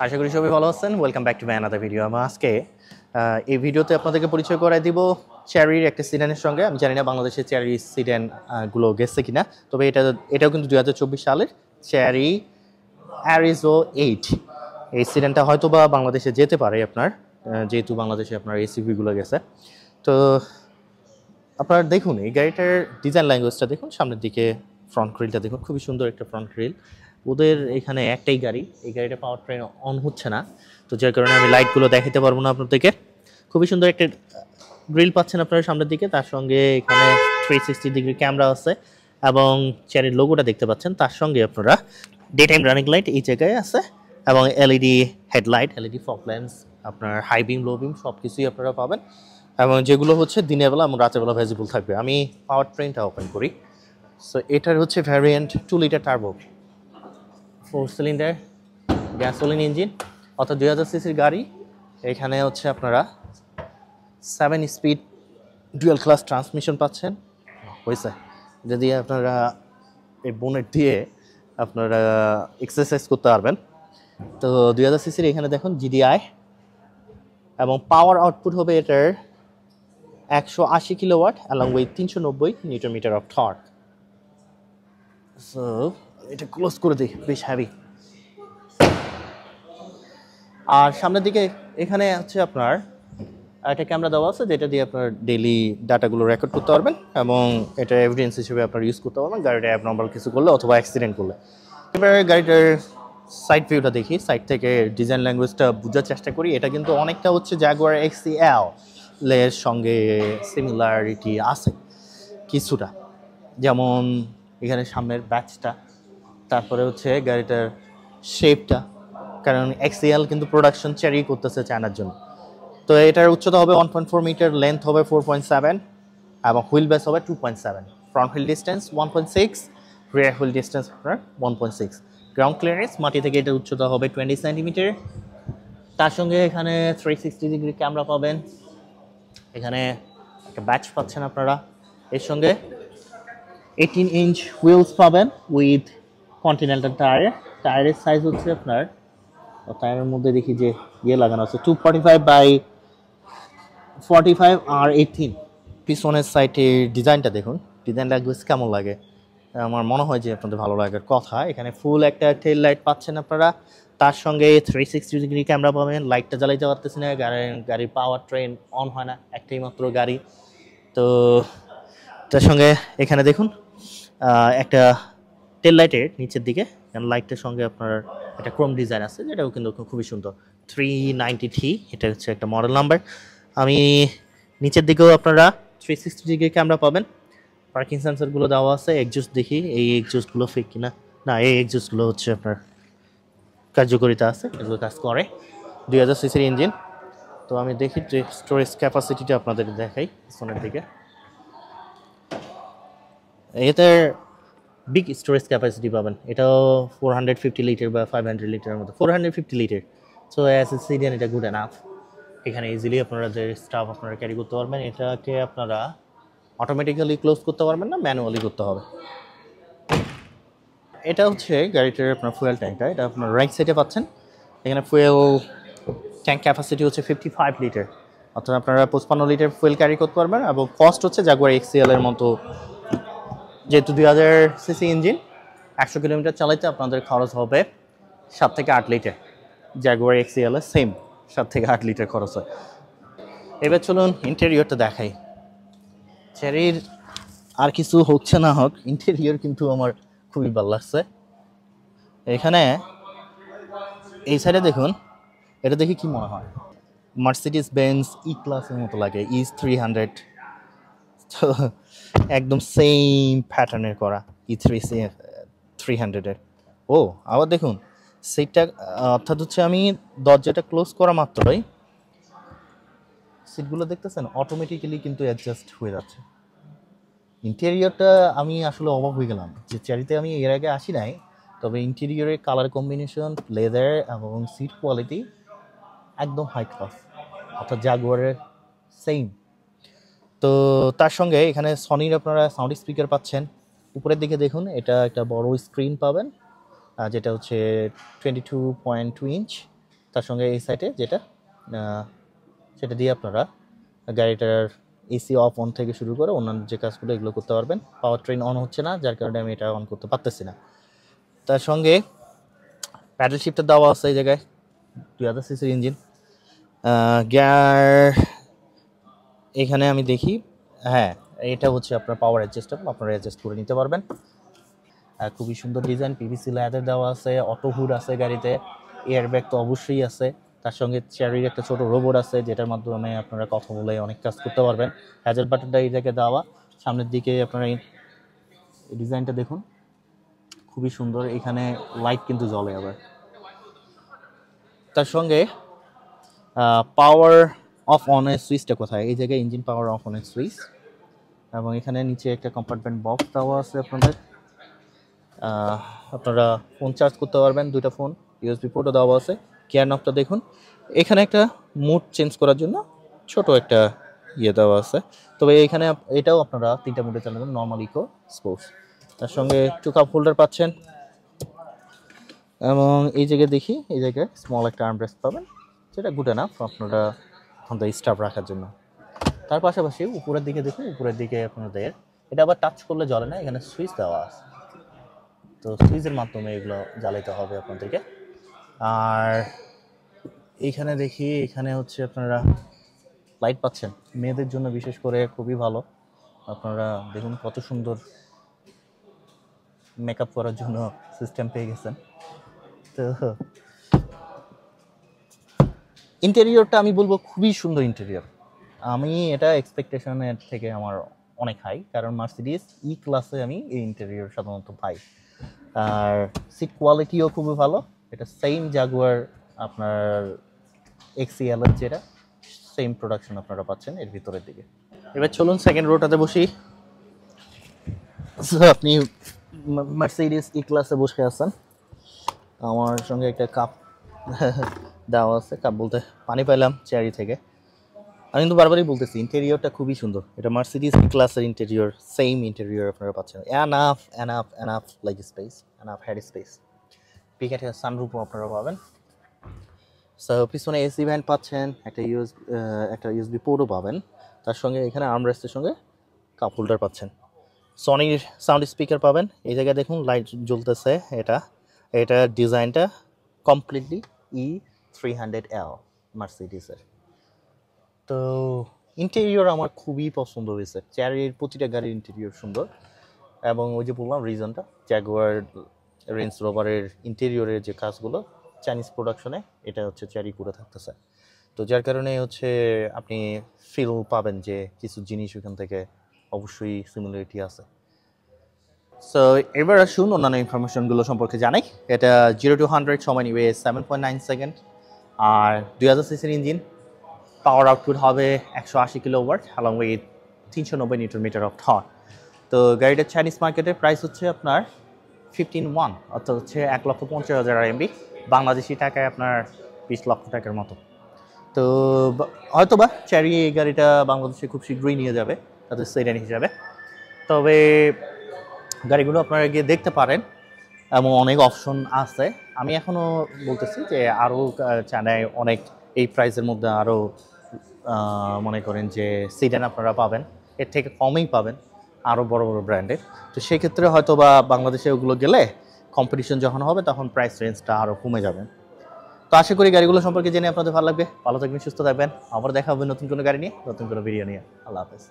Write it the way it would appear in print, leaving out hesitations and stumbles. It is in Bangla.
আশা করি সবাই ভালো আছেন। Welcome back to my another video. আমি আজকে এই ভিডিওতে আপনাদেরকে পরিচয় করাই দিব চেরির একটা সিডানের সঙ্গে। আমি জানি না বাংলাদেশে চেরি সিডান গুলো গেছে কিনা, তবে এটাও কিন্তু 2024 সালের চেরি অ্যারিজো 8। এই সিডানটা হয়তো বা বাংলাদেশে যেতে পারে আপনার, যেহেতু বাংলাদেশে আপনার এসিভিগুলো গেছে। তো আপনারা দেখুন এই গাড়িটার ডিজাইন ল্যাঙ্গুয়েজটা দেখুন, সামনের দিকে ফ্রন্ট গ্রিলটা দেখুন, খুবই সুন্দর একটা ফ্রন্ট গ্রিল। ওদের এখানে একটাই গাড়ি, এই গাড়িটা পাওয়ার ট্রেন অন হচ্ছে না, তো যার কারণে আমি লাইটগুলো দেখাতে পারবো না আপনাদেরকে। খুবই সুন্দর একটা গ্রিল পাচ্ছেন আপনারা সামনের দিকে, তার সঙ্গে এখানে 360 ডিগ্রি ক্যামেরা আছে এবং চেরির লোগোটা দেখতে পাচ্ছেন। তার সঙ্গে আপনারা ডে টাইম রানিং লাইট এই জায়গায় আছে এবং LED headlight, LED fog lamps, আপনার হাই বিম লো বিম সব কিছুই আপনারা পাবেন, এবং যেগুলো হচ্ছে দিনের বেলা এবং রাতের বেলা ভিজিবল থাকবে। আমি পাওয়ার ট্রেনটা ওপেন করি। সো এটার হচ্ছে variant 2 litre turbo 4 cylinder gasoline engine, অর্থাৎ 2000 সিসির গাড়ি। এখানে হচ্ছে আপনারা 7 স্পিড ডুয়াল ক্লাস ট্রান্সমিশন পাচ্ছেন। হয়েছে যদি আপনারা এই বোনেট দিয়ে আপনারা এক্সারসাইজ করতে পারবেন। তো 2000 সিসির এখানে দেখুন জিডিআই, এবং পাওয়ার আউটপুট হবে এটার 180 kilowatt along with 390 newton metre of torque. So এটা ক্লোজ করে দিই, বেশ হ্যাভি। আর সামনের দিকে এখানে হচ্ছে আপনার একটা ক্যামেরা দেওয়া আছে, যেটা দিয়ে আপনার ডেইলি ডাটাগুলো রেকর্ড করতে পারবেন এবং এটা এভিডেন্স হিসেবে আপনার ইউজ করতে পারবেন গাড়িটা অ্যাবনর্মাল কিছু করলে অথবা অ্যাক্সিডেন্ট করলে। এবারে গাড়িটার সাইড ভিউটা দেখি, সাইড থেকে ডিজাইন ল্যাঙ্গুয়েজটা বোঝার চেষ্টা করি। এটা কিন্তু অনেকটা হচ্ছে জাগুয়ার এক্সিএল এর সঙ্গে সিমিলারিটি আছে কিছুটা, যেমন এখানে সামনের ব্যাচটা, তারপরে হচ্ছে গাড়িটার শেপটা, কারণ এক্সিএল কিন্তু প্রোডাকশন চেরি করতেছে চায়নার জন্য। তো এটার উচ্চতা হবে 1.4 মিটার, লেন্থ হবে 4.7 এবং হুইল বেস হবে 2.7। ফ্রন্ট হুইল ডিস্টেন্স 1.6, রিয়ার হুইল ডিস্টেন্স আপনার 1.6। গ্রাউন্ড ক্লিয়ারেন্স মাটি থেকে এটার উচ্চতা হবে 20 সেন্টিমিটার। তার সঙ্গে এখানে 360 ডিগ্রি ক্যামেরা পাবেন, এখানে একটা ব্যাচ পাচ্ছেন আপনারা, এর সঙ্গে 18 ইঞ্চ হুইলস পাবেন উইথ কন্টিনেন্টাল টায়ার। টায়ারের সাইজ হচ্ছে আপনার, টায়ারের মধ্যে দেখি যে লাগানো আছে 245/45 আর 18। পিছনের সাইডের ডিজাইনটা দেখুন, ডিজাইন ল্যাঙ্গুয়েজ কেমন লাগে, আমার মনে হয় যে আপনাদের ভালো লাগার কথা। এখানে ফুল একটা টেল লাইট পাচ্ছেন আপনারা, তার সঙ্গে 360 ডিগ্রি ক্যামেরা পাবেন। লাইটটা জ্বালাইতে পারতেছি না, গাড়ির পাওয়ার ট্রেন অন হয় না, একটাই মাত্র গাড়ি। তো তার সঙ্গে এখানে দেখুন একটা টেল লাইটের নিচের দিকে লাইটটার সঙ্গে আপনার একটা ক্রোম ডিজাইন আছে, যেটাও কিন্তু খুবই সুন্দর। 393 এটা হচ্ছে একটা মডেল নাম্বার। আমি নিচের দিকেও আপনারা 360 ডিগ্রি ক্যামেরা পাবেন, পার্কিং সেন্সরগুলো দেওয়া আছে। এক্সজস্ট দেখি, এই এক্সজস্টগুলো ফেক কিনা, না এই এক্সজস্টগুলো হচ্ছে আপনার কার্যকারিতা আছে, এগুলো কাজ করে। 2000 সিসির ইঞ্জিন। তো আমি দেখি যে স্টোরেজ ক্যাপাসিটিটা আপনাদের দেখাই পিছনের দিকে। এতে বিগ স্টোরেজ ক্যাপাসিটি পাবেন, এটাও 450 লিটার বা 500 লিটারের মতো, 450 লিটার। সো অ্যাজ এ সিডিয়ান এটা গুড এনাফ। এখানে ইজিলি আপনারা যে স্টাফ আপনারা ক্যারি করতে পারবেন। এটাকে আপনারা অটোমেটিক্যালি ক্লোজ করতে পারবেন না, ম্যানুয়ালি করতে হবে। এটা হচ্ছে গাড়িটার আপনার ফুয়েল ট্যাঙ্কটা, এটা আপনার রাইট সাইডে পাচ্ছেন। এখানে ফুয়েল ট্যাঙ্ক ক্যাপাসিটি হচ্ছে 55 লিটার, অর্থাৎ আপনারা 55 লিটার ফুয়েল ক্যারি করতে পারবেন। এবং কস্ট হচ্ছে জাগুয়ার এক্সিএল এর মতো, যেহেতু 2000 সিসি ইঞ্জিন, 100 কিলোমিটার চালাইতে আপনাদের খরচ হবে 7 থেকে 8 লিটার। জাগুয়ার এক্সিএল এ সেম 7 থেকে 8 লিটার খরচ হয়। এবার চলুন ইন্টেরিয়রটা দেখাই। চেরির আর কিছু হচ্ছে না হোক, ইন্টেরিয়র কিন্তু আমার খুবই ভালো লাগছে। এখানে এই সাইডে দেখুন, এটা দেখি কি মনে হয় মার্সিডিজ বেঞ্জ ই ক্লাসের মতো লাগে, ইজ 300। তো একদম সেম প্যাটার্নের করা E300-এর। ও আবার দেখুন সিটটা, অর্থাৎ হচ্ছে আমি দরজাটা ক্লোজ করা মাত্রই সিটগুলো দেখতেছেন অটোমেটিক্যালি কিন্তু অ্যাডজাস্ট হয়ে যাচ্ছে। ইন্টেরিয়রটা আমি আসলে অবাক হয়ে গেলাম যে চেরিতে আমি এর আগে আসি নাই, তবে ইন্টেরিয়রের কালার কম্বিনেশন, লেদার এবং সিট কোয়ালিটি একদম হাই ক্লাস, অর্থাৎ জাগুয়ারের সেম। তো তার সঙ্গে এখানে সনির আপনারা সাউন্ড স্পিকার পাচ্ছেন। উপরের দিকে দেখুন, এটা একটা বড় স্ক্রিন পাবেন, যেটা হচ্ছে 22.2 ইঞ্চ। তার সঙ্গে এই সাইডে যেটা সেটা দিয়ে আপনারা গাড়িটার এসি অফ অন থেকে শুরু করে অন্যান্য যে কাজগুলো এগুলো করতে পারবেন। পাওয়ার ট্রেন অন হচ্ছে না, যার কারণে আমি এটা অন করতে পারতেছি না। তার সঙ্গে প্যাডেল শিফটার দেওয়া আছে এই জায়গায়, 2000 সিসির ইঞ্জিন। গিয়ার এখানে আমি দেখি, হ্যাঁ এটা হচ্ছে আপনার পাওয়ার অ্যাডজাস্টেবল, আপনারা অ্যাডজাস্ট করে নিতে পারবেন। খুবই সুন্দর ডিজাইন, পিভিসি লেদার দেওয়া আছে, অটো হুড আছে গাড়িতে, এয়ারব্যাগ তো অবশ্যই আছে। তার সঙ্গে চেরির একটা ছোট রোবট আছে যেটার মাধ্যমে আপনারা কথা বলে অনেক কাজ করতে পারবেন। হ্যাজেল বাটনটা এই জায়গায় দেওয়া, সামনের দিকে আপনারা এই ডিজাইনটা দেখুন, খুবই সুন্দর। এখানে লাইট কিন্তু জ্বলে আবার। তার সঙ্গে পাওয়ার অফ অনের সুইচটা কোথায়, এই জায়গায় ইঞ্জিন পাওয়ার অফ অনের সুইচ, এবং এখানে নিচে একটা কম্পার্টমেন্ট বক্স দেওয়া আছে আপনাদের। আপনারা ফোন চার্জ করতে পারবেন, দুইটা ফোন, ইউএসবি পোর্টও দেওয়া আছে। গিয়ার নবটা দেখুন, এখানে একটা মুড চেঞ্জ করার জন্য ছোট একটা ইয়ে দেওয়া আছে। তবে এখানে এটাও আপনারা 3টা মুডে চালাবেন, নর্মাল, ইকো, স্পোর্টস। তার সঙ্গে একটু কাপ হোল্ডার পাচ্ছেন, এবং এই জায়গায় দেখি এই জায়গায় স্মল একটা আর্মরেস্ট পাবেন, যেটা গুড এনাফ আপনারা ওখানটা স্টাফ রাখার জন্য। তার পাশাপাশি উপরের দিকে দেখুন, উপরের দিকে আপনাদের এটা আবার টাচ করলে জ্বলে না, এখানে সুইচ দেওয়া আছে, তো সুইচের মাধ্যমে এগুলো জ্বালাইতে হবে আপনাদেরকে। আর এইখানে দেখি, এখানে হচ্ছে আপনারা লাইট পাচ্ছেন, মেয়েদের জন্য বিশেষ করে খুবই ভালো। আপনারা দেখুন কত সুন্দর মেকআপ করার জন্য সিস্টেম পেয়ে গেছেন। তো ইন্টেরিয়রটা আমি বলবো খুবই সুন্দর ইন্টেরিয়র। আমি এটা এক্সপেকটেশনের থেকে আমার অনেক হাই, কারণ মার্সিডিজ ই ক্লাসে আমি এই ইন্টেরিয়র সাধারণত পাই। আর সিট কোয়ালিটিও খুবই ভালো, এটা সেম জাগুয়ার আপনার এক্সিএল এর যেটা সেম প্রোডাকশন আপনারা পাচ্ছেন এর ভিতরের দিকে। এবার চলুন সেকেন্ড রোটাতে বসি। আপনি মার্সিডিজ ই ক্লাসে বসে আছেন, আমার সঙ্গে একটা কাপ দেওয়া আছে, কাপ বলতে পানি পাইলাম চেরি থেকে। আমি কিন্তু বারবারই বলতেছি ইন্টেরিয়রটা খুবই সুন্দর, এটা মার্সিডিজ ই ক্লাসের ইন্টেরিয়র, সেম ইন্টেরিয়র আপনারা পাচ্ছেন। Enough enough enough like space, enough head space. পিকেটে সানরুফও আপনারা পাবেন। সো পিছনে এসি ভ্যান্ট পাচ্ছেন, একটা ইউএসবি পোর্টও পাবেন। তার সঙ্গে এখানে আর্মরেস্টের সঙ্গে কাপ হোল্ডার পাচ্ছেন। সনির সাউন্ড স্পিকার পাবেন, এই জায়গায় দেখুন লাইট জ্বলতেছে। এটা ডিজাইনটা কমপ্লিটলি E300L মার্সিডিজের। তো ইন্টেরিয়র আমার খুবই পছন্দ হয়েছে, চেরির প্রতিটা গাড়ির ইন্টেরিয়র সুন্দর। এবং ওই যে বললাম রিজনটা, জাগুয়ার, রেঞ্জ রোভারের ইন্টেরিয়রের যে কাজগুলো চাইনিজ প্রোডাকশনে এটা হচ্ছে চেরি করে থাকতেছে। তো যার কারণে হচ্ছে আপনি ফিল পাবেন যে কিছু জিনিস ওখান থেকে অবশ্যই সিমিলারিটি আছে। সো এবার আসুন অন্যান্য ইনফরমেশনগুলো সম্পর্কে জানাই। এটা 0 to 100 সময় নিবে 7.9 সেকেন্ড, আর 2000 সিসির ইঞ্জিন, পাওয়ার আউটপুট হবে 180 kilowatt along with 390 newton metre of torque. তো গাড়িটার চাইনিজ মার্কেটের প্রাইস হচ্ছে আপনার 15,1, অর্থাৎ হচ্ছে 1,50,000 RMB, বাংলাদেশি টাকায় আপনার 20 লক্ষ টাকার মতো। তো হয়তোবা চেরি এই গাড়িটা বাংলাদেশে খুব শীঘ্রই নিয়ে যাবে তাদের সেডান হিসাবে। তবে গাড়িগুলো আপনারা গিয়ে দেখতে পারেন, এমন অনেক অপশন আছে। আমি এখনও বলতেছি যে আরও চায়নায় অনেক এই প্রাইসের মধ্যে আরও মনে করেন যে সিডান আপনারা পাবেন, এর থেকে কমেই পাবেন আরও বড় বড় ব্র্যান্ডের। তো সেক্ষেত্রে হয়তো বা বাংলাদেশে ওগুলো গেলে কম্পিটিশন যখন হবে তখন প্রাইস রেঞ্জটা আরও কমে যাবে। তো আশা করি গাড়িগুলো সম্পর্কে জেনে আপনাদের ভালো লাগবে। ভালো থাকবেন, সুস্থ থাকবেন, আবার দেখা হবে নতুন কোনো গাড়ি নিয়ে, নতুন কোনো ভিডিও নিয়ে। আল্লাহ হাফেজ।